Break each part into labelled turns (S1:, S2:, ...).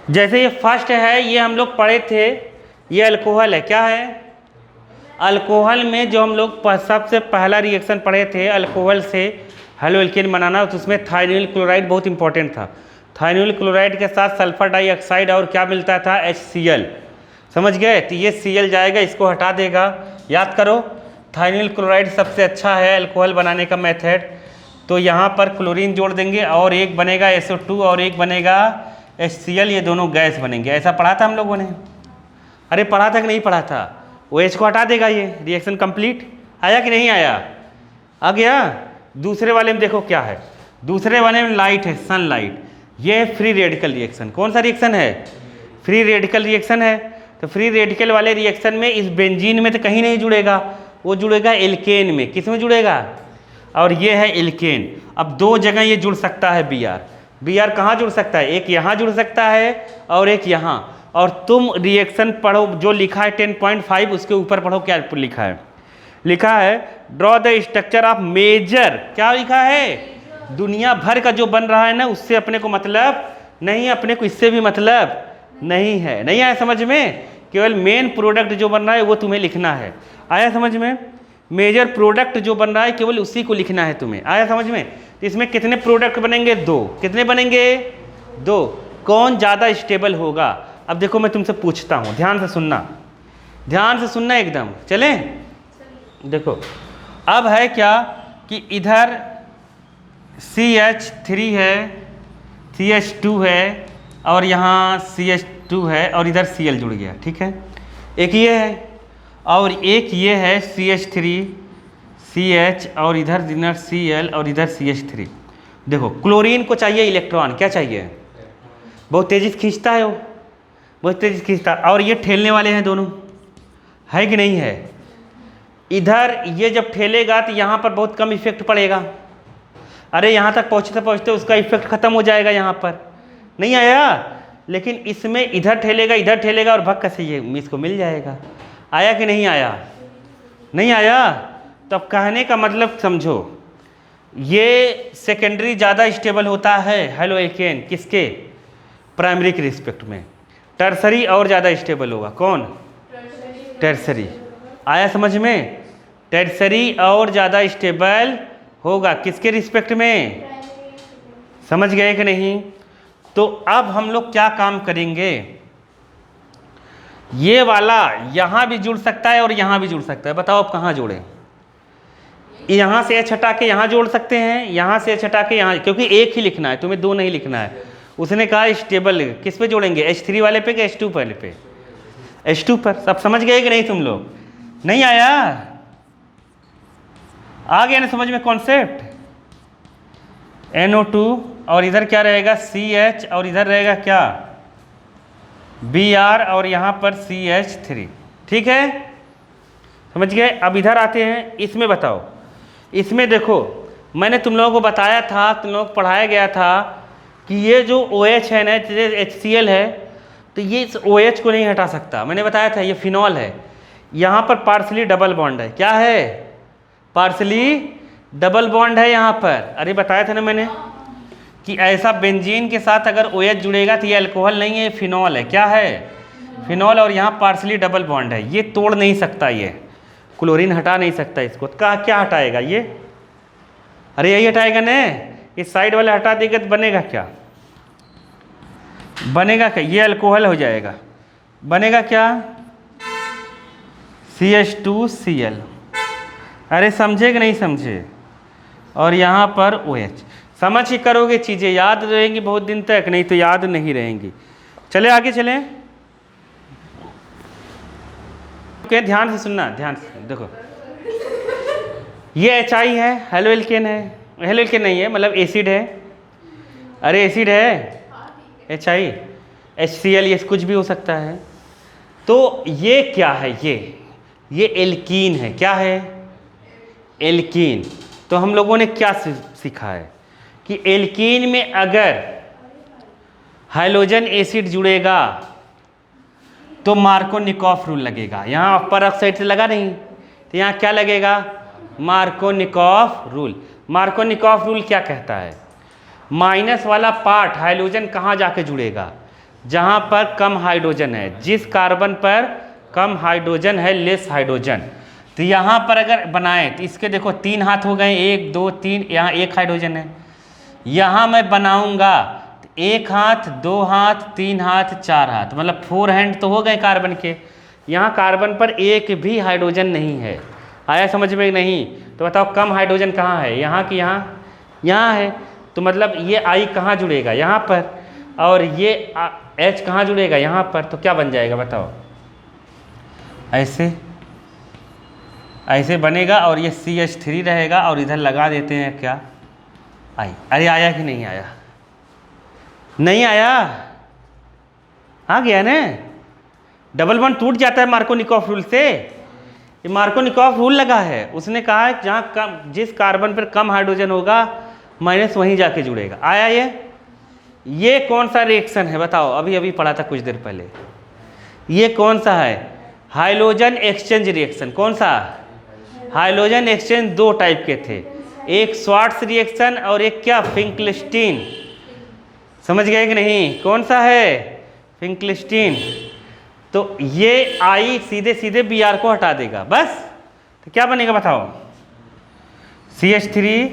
S1: जैसे ये फर्स्ट है, ये हम लोग पढ़े थे, ये अल्कोहल है। क्या है? अल्कोहल में जो हम लोग सबसे पहला रिएक्शन पढ़े थे अल्कोहल से हेलोएल्केन बनाना, तो उसमें थायनिल क्लोराइड बहुत इंपॉर्टेंट था। थायनिल क्लोराइड के साथ सल्फर डाइऑक्साइड और क्या मिलता था? HCl। समझ गए? तो ये Cl जाएगा, इसको हटा देगा। याद करो, थायनिल क्लोराइड सबसे अच्छा है अल्कोहल बनाने का मेथड। तो यहाँ पर क्लोरीन जोड़ देंगे और एक बनेगा SO2 और एक बनेगा HCl, ये दोनों गैस बनेंगे। ऐसा पढ़ा था हम लोगों ने? अरे पढ़ा था कि नहीं पढ़ा था? OH को हटा देगा, ये रिएक्शन कंप्लीट। आया कि नहीं आया? आ गया। दूसरे वाले में देखो क्या है, दूसरे वाले में लाइट है, सनलाइट। ये है फ्री रेडिकल रिएक्शन। कौन सा रिएक्शन है? फ्री रेडिकल रिएक्शन है। तो फ्री रेडिकल वाले रिएक्शन में इस बेंजीन में तो कहीं नहीं जुड़ेगा, वो जुड़ेगा एल्केन में। किस में जुड़ेगा? और ये है एल्केन। अब दो जगह ये जुड़ सकता है Br कहाँ जुड़ सकता है? एक यहाँ जुड़ सकता है और एक यहाँ। और तुम रिएक्शन पढ़ो, जो लिखा है 10.5 उसके ऊपर पढ़ो क्या लिखा है। लिखा है draw the structure of major. क्या लिखा है? दुनिया भर का जो बन रहा है ना, उससे अपने को मतलब नहीं, अपने को इससे भी मतलब नहीं है। नहीं आया समझ में? केवल मेन प्रोडक्ट जो बन रहा है वो तुम्हें लिखना है। आया समझ में? मेजर प्रोडक्ट जो बन रहा है केवल उसी को लिखना है तुम्हें। आया समझ में? तो इसमें कितने प्रोडक्ट बनेंगे? 2। कितने बनेंगे? 2। कौन ज़्यादा स्टेबल होगा? अब देखो मैं तुमसे पूछता हूँ, ध्यान से सुनना, ध्यान से सुनना एकदम। चलें? देखो अब है क्या कि इधर CH3 है, CH2 है और यहाँ CH2 है और इधर Cl जुड़ गया। ठीक है, एक ये है और एक ये है CH3 CH और इधर Cl और इधर CH3। देखो क्लोरीन को चाहिए इलेक्ट्रॉन, क्या चाहिए? बहुत तेज़ी से खींचता है वो, बहुत तेज़ी से खींचता। और ये ठेलने वाले हैं दोनों, है कि नहीं है? इधर ये जब ठेलेगा तो यहाँ पर बहुत कम इफेक्ट पड़ेगा। अरे यहाँ तक पहुँचते पहुँचते उसका इफेक्ट ख़त्म हो जाएगा यहाँ पर। नहीं आया? लेकिन इसमें इधर ठेलेगा और भक्का से ये इसको मिल जाएगा। आया कि नहीं आया? नहीं आया? तब कहने का मतलब समझो, ये सेकेंडरी ज़्यादा स्टेबल होता है हेलोएल्केन किसके? प्राइमरी के रिस्पेक्ट में। टर्सरी और ज़्यादा स्टेबल होगा। कौन? टर्सरी। आया समझ में? टर्सरी और ज़्यादा स्टेबल होगा किसके रिस्पेक्ट में? समझ गए कि नहीं? तो अब हम लोग क्या काम करेंगे, ये वाला यहाँ भी जुड़ सकता है और यहाँ भी जुड़ सकता है। बताओ अब कहाँ जोड़ें? यहाँ से H हटा के यहाँ जोड़ सकते हैं, यहाँ से H हटा के यहाँ, क्योंकि एक ही लिखना है तुम्हें, 2 नहीं लिखना है। उसने कहा स्टेबल किस पे जोड़ेंगे? H3 वाले पे कि H2 वाले पे? H2 पर। सब समझ गए कि नहीं तुम लोग? नहीं आया? आ गया ना समझ में कॉन्सेप्ट? NO2 और इधर क्या रहेगा? CH और इधर रहेगा क्या? Br और यहाँ पर CH3। ठीक है, समझ गए? अब इधर आते हैं, इसमें बताओ। इसमें देखो मैंने तुम लोगों को बताया था, तुम लोगों को पढ़ाया गया था कि ये जो OH है ना, HCl है, तो ये इस OH को नहीं हटा सकता। मैंने बताया था ये फिनॉल है। यहाँ पर पार्सली डबल बॉन्ड है। क्या है? पार्सली डबल बॉन्ड है यहाँ पर। अरे बताया था ना मैंने कि ऐसा बेंजीन के साथ अगर OH जुड़ेगा तो ये अल्कोहल नहीं है, ये फिनॉल है। क्या है? फिनॉल। और यहाँ पार्सली डबल बॉन्ड है, ये तोड़ नहीं सकता, ये क्लोरीन हटा नहीं सकता इसको। क्या हटाएगा ये? अरे यही हटाएगा ना, इस साइड वाले हटा देगा तो बनेगा क्या? बनेगा क्या? ये अल्कोहल हो जाएगा। बनेगा क्या? CH2Cl। अरे समझे कि नहीं समझे? और यहाँ पर OH। समझ ही करोगे, चीज़ें याद रहेंगी बहुत दिन तक, नहीं तो याद नहीं रहेंगी। चले आगे चलें। ओके, ध्यान से सुनना, ध्यान से देखो। ये HI है, हेलोएल्केन है, हेलोएल्केन नहीं है मतलब एसिड है। अरे एसिड है HI, HCl, ये कुछ भी हो सकता है। तो ये क्या है? ये एल्कीन है। क्या है? एल्कीन। तो हम लोगों ने क्या सीखा है कि एल्कीन में अगर हाइड्रोजन एसिड जुड़ेगा तो मार्कोनिकॉफ रूल लगेगा। यहाँ परऑक्साइड से लगा नहीं, तो यहाँ क्या लगेगा? Markovnikov rule. मार्कोनिकॉफ रूल क्या कहता है? माइनस वाला पार्ट हाइड्रोजन कहाँ जाके जुड़ेगा? जहाँ पर कम हाइड्रोजन है, जिस कार्बन पर कम हाइड्रोजन है, लेस हाइड्रोजन। तो यहाँ पर अगर बनाएं तो इसके देखो 3 हाथ हो गए, 1 2 3, यहाँ 1 हाइड्रोजन है। यहाँ मैं बनाऊंगा तो 1 हाथ, 2 हाथ, 3 हाथ, 4 हाथ, मतलब 4 हैंड तो हो गए कार्बन के। यहाँ कार्बन पर एक भी हाइड्रोजन नहीं है। आया समझ में नहीं? तो बताओ कम हाइड्रोजन कहाँ है, यहाँ कि यहाँ? यहाँ है। तो मतलब ये आई कहाँ जुड़ेगा? यहाँ पर। और ये H कहाँ जुड़ेगा? यहाँ पर। तो क्या बन जाएगा बताओ? ऐसे ऐसे बनेगा और ये CH3 रहेगा और इधर लगा देते हैं क्या? आई। अरे आया कि नहीं आया? नहीं आया? आ गया ना? डबल बॉन्ड टूट जाता है मार्कोनिकॉफ रूल से। ये मार्कोनिकॉफ रूल लगा है, उसने कहा है जहाँ कम, जिस कार्बन पर कम हाइड्रोजन होगा माइनस वहीं जाके जुड़ेगा। आया ये कौन सा रिएक्शन है बताओ? अभी अभी पढ़ा था कुछ देर पहले। ये कौन सा है? Hydrogen exchange reaction. कौन सा? हाइड्रोजन एक्सचेंज 2 टाइप के थे, एक श्वार्ट्ज रिएक्शन और एक क्या? फिंकलिस्टीन। समझ गए कि नहीं? कौन सा है? फिंकलिस्टीन। तो ये आई सीधे सीधे Br को हटा देगा बस। तो क्या बनेगा बताओ? CH3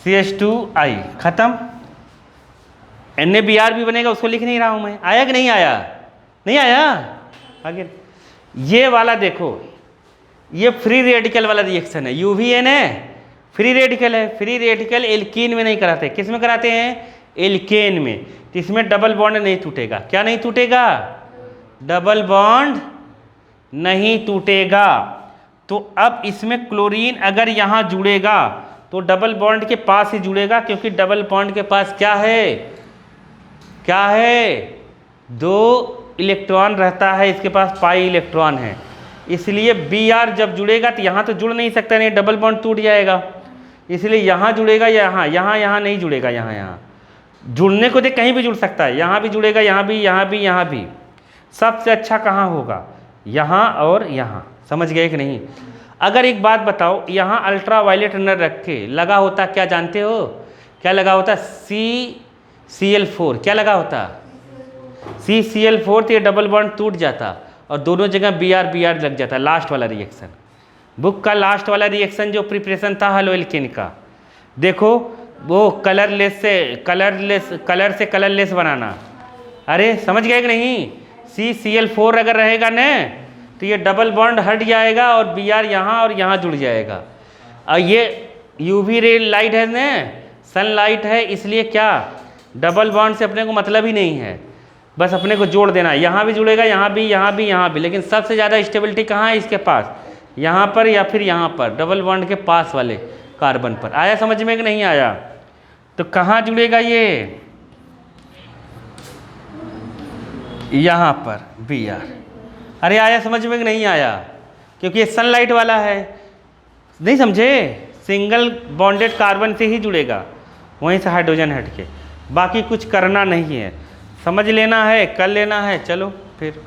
S1: CH2I खत्म। NaBr भी बनेगा, उसको लिख नहीं रहा हूं मैं। आया कि नहीं आया? नहीं आया? आगे ये वाला देखो, ये फ्री रेडिकल वाला रिएक्शन है। UVN है, फ्री रेडिकल है। फ्री रेडिकल एल्कीन में नहीं कराते, किस में कराते हैं? एल्केन में। तो इसमें डबल बॉन्ड नहीं टूटेगा। क्या नहीं टूटेगा? डबल बॉन्ड नहीं टूटेगा। तो अब इसमें क्लोरीन अगर यहाँ जुड़ेगा तो डबल बॉन्ड के पास ही जुड़ेगा, क्योंकि डबल बॉन्ड के पास क्या है? क्या है? 2 इलेक्ट्रॉन रहता है, इसके पास पाई इलेक्ट्रॉन है। इसलिए Br जब जुड़ेगा तो यहाँ तो जुड़ नहीं सकता, नहीं डबल बॉन्ड टूट जाएगा। इसलिए यहाँ जुड़ेगा, यहाँ यहाँ यहाँ नहीं जुड़ेगा। यहाँ यहाँ जुड़ने को देख कहीं भी जुड़ सकता है, यहाँ भी जुड़ेगा, यहाँ भी, यहाँ भी, यहाँ भी। सबसे अच्छा कहाँ होगा? यहाँ और यहाँ। समझ गए कि नहीं? अगर एक बात बताओ, यहाँ अल्ट्रा वायलेट न रख के लगा होता, क्या जानते हो क्या लगा होता? CCl4। क्या लगा होता? CCl4। तो ये डबल बॉन्ड टूट जाता और दोनों जगह Br लग जाता। लास्ट वाला रिएक्शन, बुक का लास्ट वाला रिएक्शन जो प्रिपरेशन था हेलोएल्केन का, देखो वो कलरलेस से कलरलेस बनाना। अरे समझ गए कि नहीं? CCl4 अगर रहेगा न तो ये डबल बॉन्ड हट जाएगा और Br यहाँ और यहाँ जुड़ जाएगा। और ये UV रे लाइट है न, सनलाइट है, इसलिए क्या डबल बॉन्ड से अपने को मतलब ही नहीं है, बस अपने को जोड़ देना। यहाँ भी जुड़ेगा, यहाँ भी, यहाँ भी, यहाँ भी। लेकिन सबसे ज़्यादा स्टेबिलिटी कहाँ है इसके पास? यहाँ पर या फिर यहाँ पर, डबल बॉन्ड के पास वाले कार्बन पर। आया समझ में कि नहीं आया? तो कहाँ जुड़ेगा ये? यहाँ पर Br। अरे आया समझ में कि नहीं आया? क्योंकि ये सनलाइट वाला है। नहीं समझे? सिंगल बॉन्डेड कार्बन से ही जुड़ेगा, वहीं से हाइड्रोजन हट के। बाकी कुछ करना नहीं है, समझ लेना है, कर लेना है। चलो फिर